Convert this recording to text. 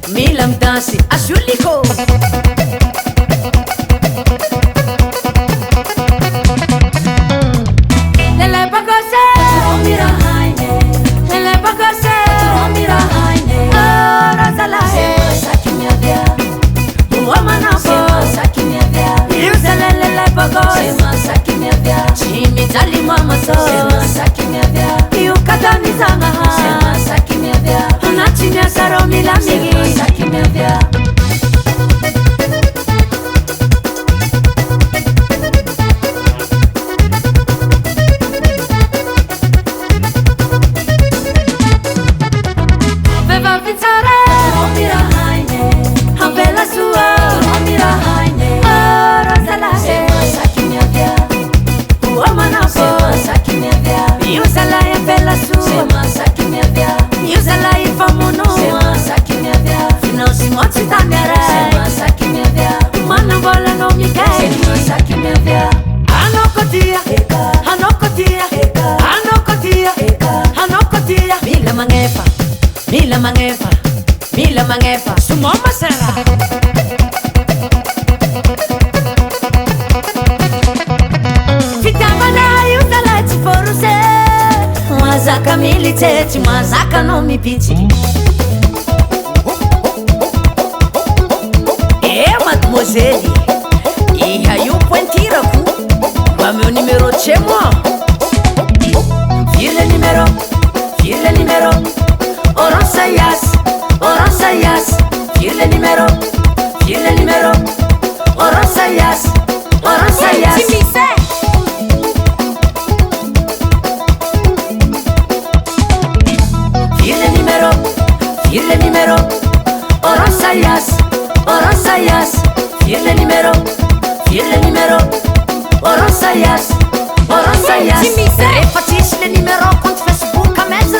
mila midansy azoliko lelay bakose mirahaine lelay bakose mirahaine razalahe sakimiavia uomanafo sakimiavia iuzelelelay bakose sakimiavia chimijali mamaso sakimiavia iukadonizamaha sakimiavia nachimia saro milamigi sakimiavia mila mangefa sumoma sera fitamana yudalati foruse mazaka militeti mazaka no mipiti mademoiselle iha io pointirako va meu numéro chez moi file numéro Oronsayas, file numéro, Oronsayas, file numéro, Oronsayas, file numéro, Oronsayas, repartis le numéro compte Facebook à mes